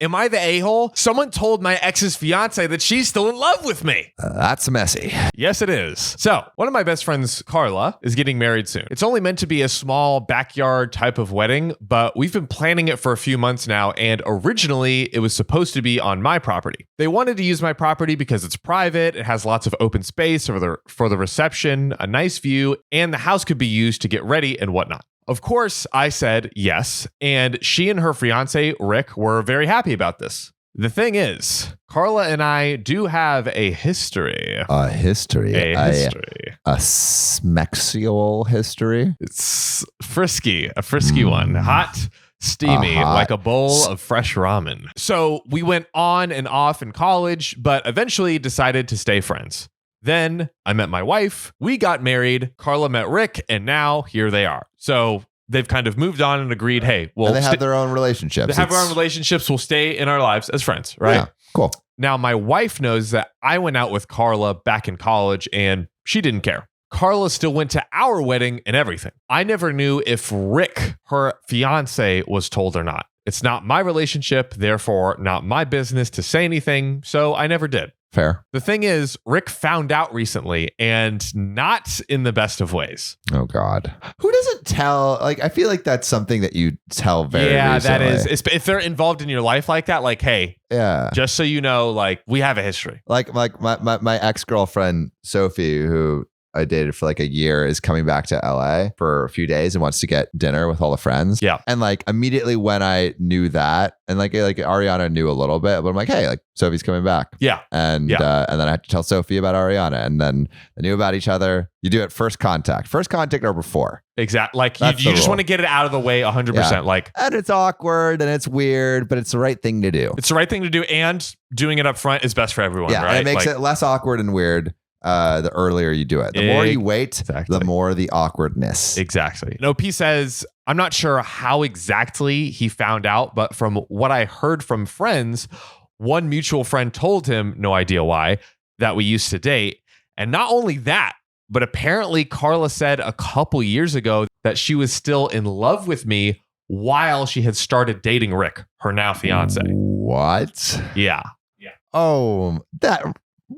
Am I the a-hole? Someone told my ex's fiance that she's still in love with me. That's messy. Yes, it is. So, one of my best friends, Carla, is getting married soon. It's only meant to be a small backyard type of wedding, but we've been planning it for a few months now, and originally it was supposed to be on my property. They wanted to use my property because it's private, it has lots of open space for the reception, a nice view, and the house could be used to get ready and whatnot. Of course, I said yes, and she and her fiance, Rick, were very happy about this. The thing is, Carla and I do have a history. A history? A smexial history? It's frisky, a frisky one. Hot, steamy, like a bowl of fresh ramen. So we went on and off in college, but eventually decided to stay friends. Then I met my wife, we got married, Carla met Rick, and now here they are. So they've kind of moved on and agreed, hey, well, they have their own relationships. They have their own relationships. We'll stay in our lives as friends, right? Yeah, cool. Now, my wife knows that I went out with Carla back in college and she didn't care. Carla still went to our wedding and everything. I never knew if Rick, her fiance, was told or not. It's not my relationship, therefore not my business to say anything, so I never did. Fair. The thing is, Rick found out recently and not in the best of ways. Oh, God. Who doesn't tell? Like, I feel like that's something that you tell very recently. That is. If they're involved in your life like that, like, hey, just so you know, like, we have a history. Like my ex-girlfriend, Sophie, who I dated for like a year, is coming back to LA for a few days and wants to get dinner with all the friends. Yeah. And like immediately when I knew that, and like Ariana knew a little bit, but I'm like, hey, like Sophie's coming back. Yeah. And then I had to tell Sophie about Ariana, and then they knew about each other. You do it first contact or before. Exactly. Like you just want to get it out of the way 100%. Yeah. Like, and it's awkward and it's weird, but it's the right thing to do. It's the right thing to do, and doing it up front is best for everyone. Yeah. Right. And it makes it less awkward and weird. The earlier you do it, the more you wait, the more the awkwardness. Exactly. OP says, I'm not sure how exactly he found out, but from what I heard from friends, one mutual friend told him, no idea why, that we used to date. And not only that, but apparently Carla said a couple years ago that she was still in love with me while she had started dating Rick, her now fiance. What? Yeah. Oh, that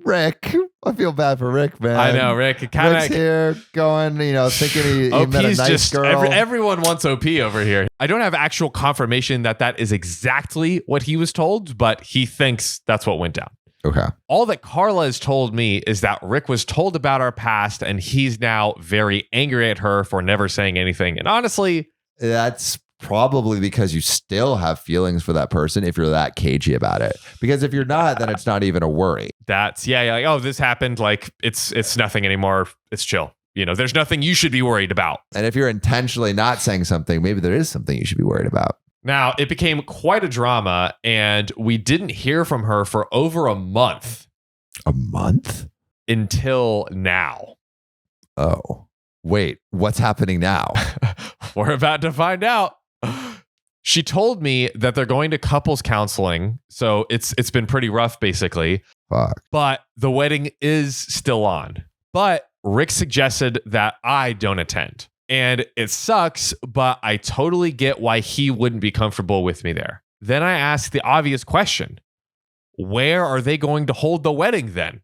Rick. I feel bad for Rick, man. I know, Rick. Rick's here going, thinking he met a nice girl. Everyone wants OP over here. I don't have actual confirmation that is exactly what he was told, but he thinks that's what went down. Okay. All that Carla has told me is that Rick was told about our past, and he's now very angry at her for never saying anything. And honestly, that's probably because you still have feelings for that person if you're that cagey about it. Because if you're not, then it's not even a worry. That's like, oh, this happened. Like it's nothing anymore. It's chill. There's nothing you should be worried about. And if you're intentionally not saying something, maybe there is something you should be worried about. Now, it became quite a drama, and we didn't hear from her for over a month. A month? Until now. Oh, wait, what's happening now? We're about to find out. She told me that they're going to couples counseling, so it's been pretty rough, basically. Fuck. But the wedding is still on. But Rick suggested that I don't attend. And it sucks, but I totally get why he wouldn't be comfortable with me there. Then I asked the obvious question. Where are they going to hold the wedding then?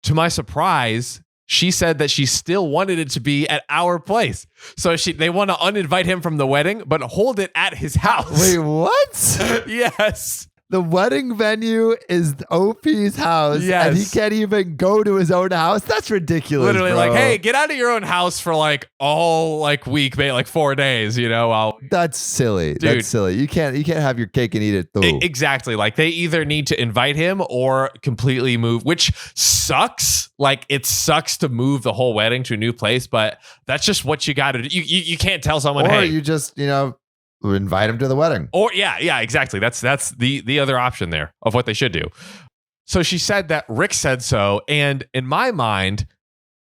To my surprise, she said that she still wanted it to be at our place. So they want to uninvite him from the wedding, but hold it at his house. Wait, what? Yes. The wedding venue is OP's house, and he can't even go to his own house. That's ridiculous. Literally, bro. like, hey, get out of your own house for like all week, maybe like 4 days. That's silly. Dude, that's silly. You can't have your cake and eat it too. Exactly. Like they either need to invite him or completely move, which sucks. Like it sucks to move the whole wedding to a new place, but that's just what you got to do. You can't tell someone, or hey, you just invite him to the wedding. Or yeah, exactly. That's the other option there of what they should do. So she said that Rick said so, and in my mind,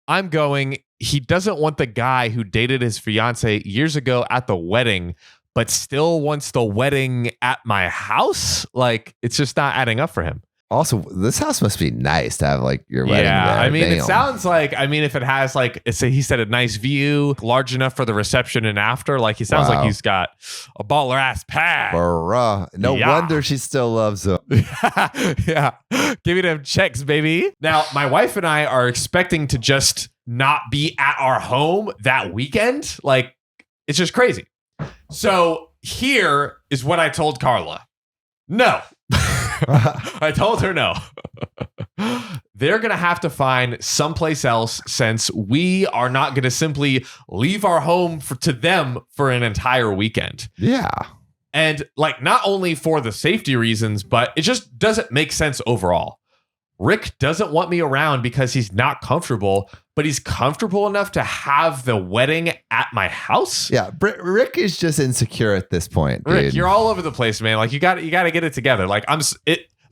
I'm going, he doesn't want the guy who dated his fiance years ago at the wedding, but still wants the wedding at my house. Like it's just not adding up for him. Also, this house must be nice to have like your wedding there. I mean, it Damn. sounds like, if it has like, he said a nice view, large enough for the reception and after, like he sounds like he's got a baller ass pad. Bruh. No wonder she still loves him. Yeah. Give me them checks, baby. Now, my wife and I are expecting to just not be at our home that weekend. Like, it's just crazy. So here is what I told Carla. No. I told her no. They're going to have to find someplace else since we are not going to simply leave our home to them for an entire weekend. Yeah. And like, not only for the safety reasons, but it just doesn't make sense overall. Rick doesn't want me around because he's not comfortable, but he's comfortable enough to have the wedding at my house. Yeah, Rick is just insecure at this point, dude. Rick, you're all over the place, man. Like you got to get it together. Like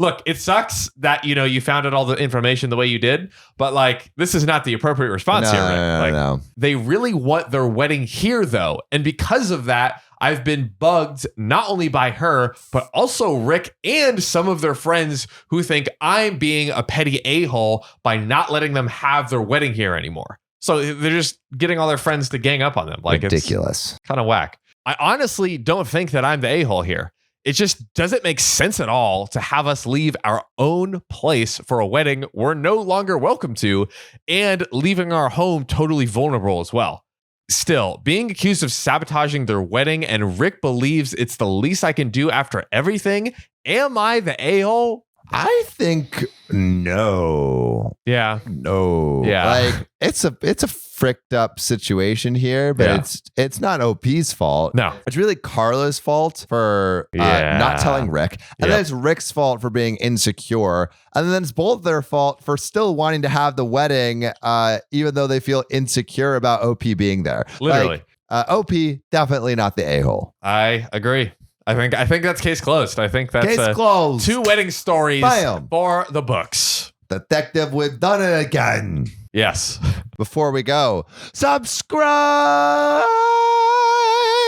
look, it sucks that you found out all the information the way you did, but like this is not the appropriate response here, Rick. No. They really want their wedding here though, and because of that, I've been bugged not only by her, but also Rick and some of their friends who think I'm being a petty a-hole by not letting them have their wedding here anymore. So they're just getting all their friends to gang up on them. Like ridiculous. It's kind of whack. I honestly don't think that I'm the a-hole here. It just doesn't make sense at all to have us leave our own place for a wedding we're no longer welcome to and leaving our home totally vulnerable as well. Still, being accused of sabotaging their wedding and Rick believes it's the least I can do after everything. Am I the a-hole? I think no. Yeah. No. Yeah. Like it's a fricked up situation here, but it's not OP's fault. No. It's really Carla's fault for not telling Rick. And then it's Rick's fault for being insecure. And then it's both their fault for still wanting to have the wedding, even though they feel insecure about OP being there. Literally. Like, OP, definitely not the a-hole. I agree. I think that's case closed. I think that's case closed. 2 wedding stories Bam. for the books. Detective, we've done it again. Yes. Before we go, subscribe.